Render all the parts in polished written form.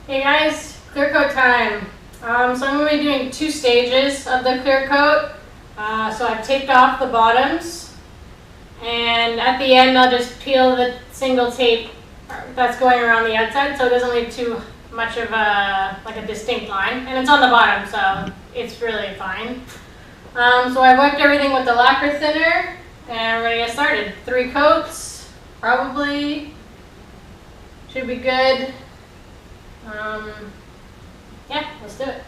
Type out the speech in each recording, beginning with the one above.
Hey guys, clear coat time. So I'm going to be doing 2 stages of the clear coat. So I've taped off the bottoms, and at the end I'll just peel the single tape that's going around the outside, so it doesn't leave too much of a distinct line. And it's on the bottom, so it's really fine. So I wiped everything with the lacquer thinner, and we're going to get started. 3 coats, probably, should be good. Yeah, let's do it.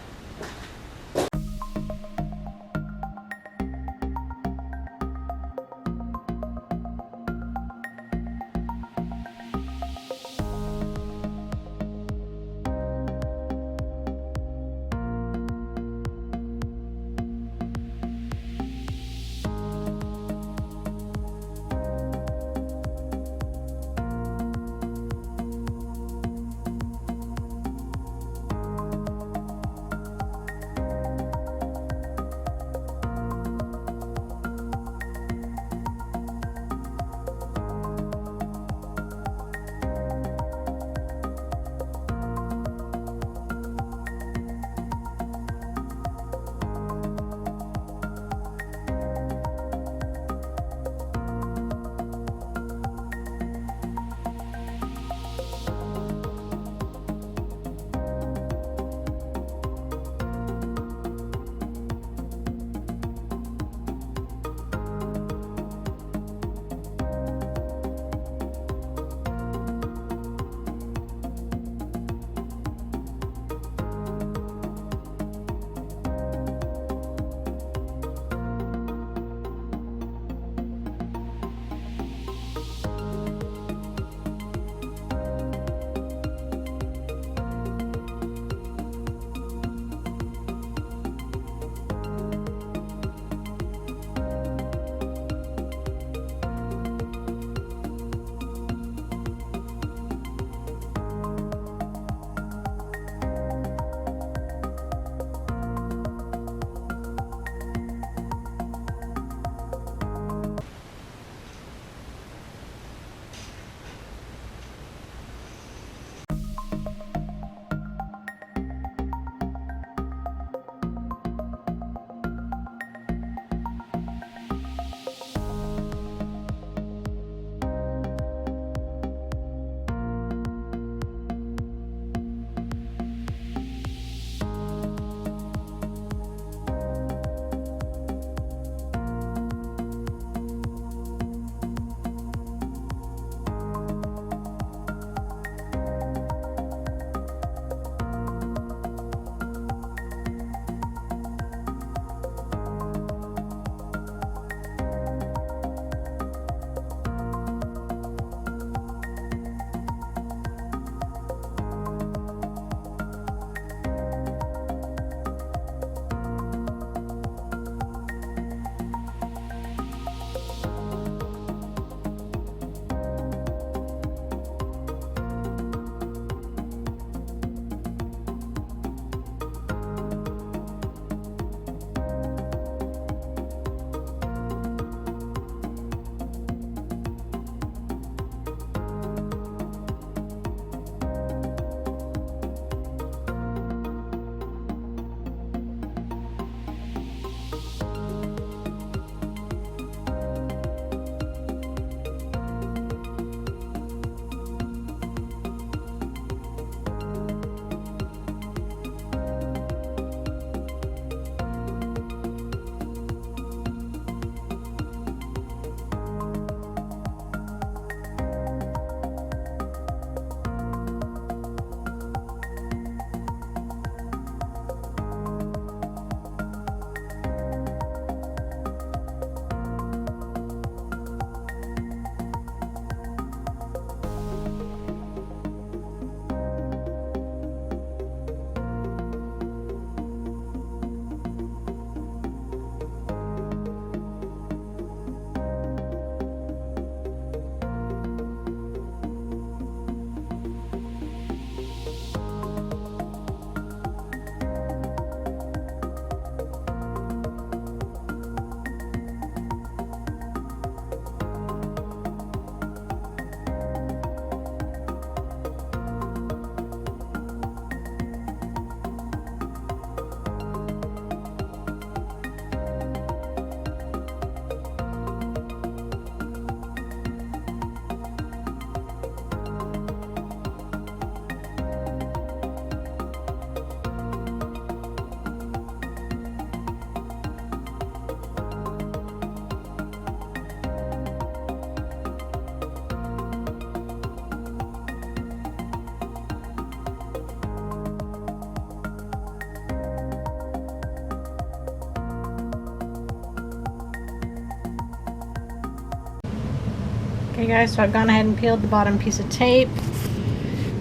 Okay guys, so I've gone ahead and peeled the bottom piece of tape.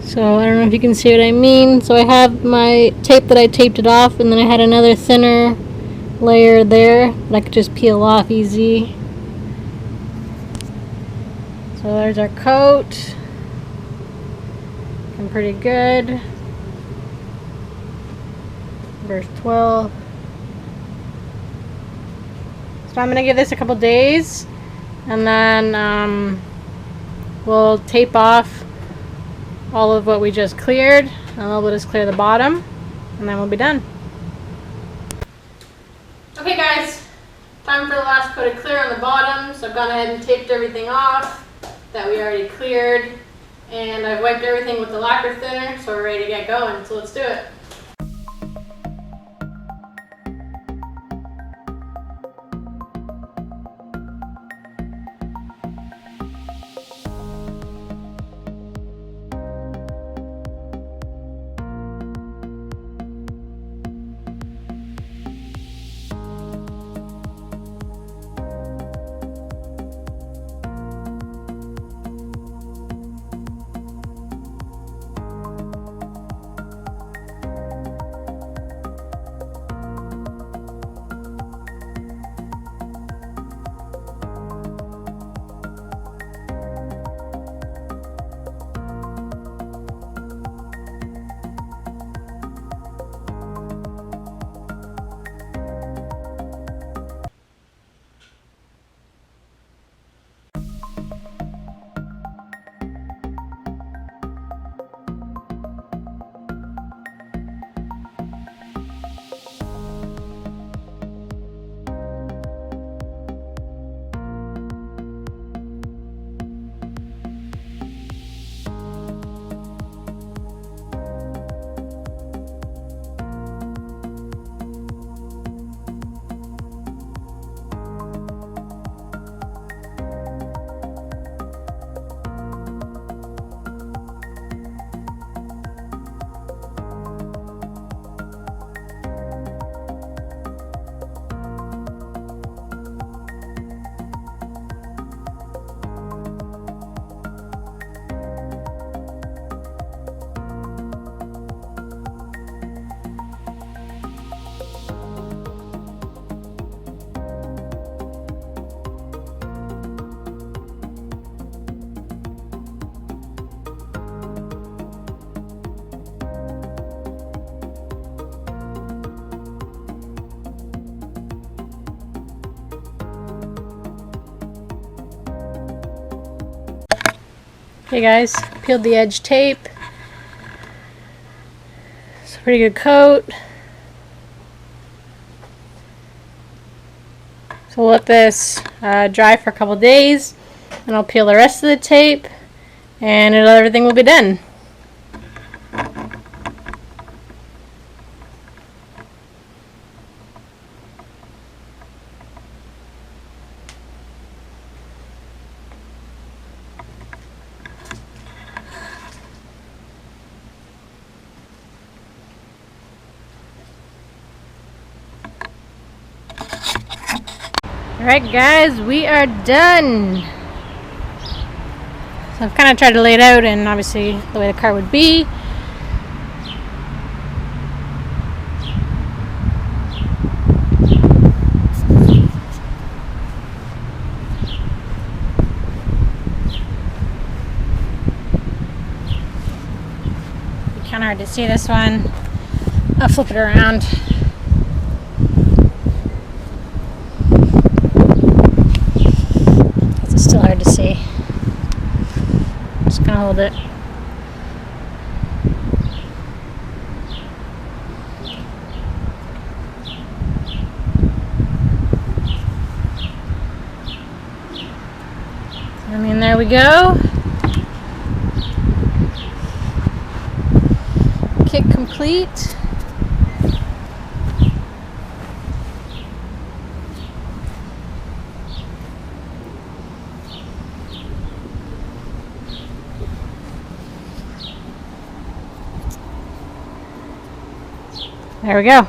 So I don't know if you can see what I mean. So I have my tape that I taped it off, and then I had another thinner layer there that I could just peel off easy. So there's our coat. Looking pretty good. Verse 12. So I'm going to give this a couple days, and then we'll tape off all of what we just cleared, and then we'll just clear the bottom, and then we'll be done. Okay guys, time for the last coat of clear on the bottom. So I've gone ahead and taped everything off that we already cleared, and I've wiped everything with the lacquer thinner, so we're ready to get going. So let's do it. Okay guys, peeled the edge tape. It's a pretty good coat. So we'll let this dry for a couple days, and I'll peel the rest of the tape, and everything will be done. Alright guys, we are done. So I've kind of tried to lay it out and obviously the way the car would be. Kind of hard to see this one. I'll flip it around. It's still hard to see. Just gonna hold it. I mean, there we go. Kit complete. There we go.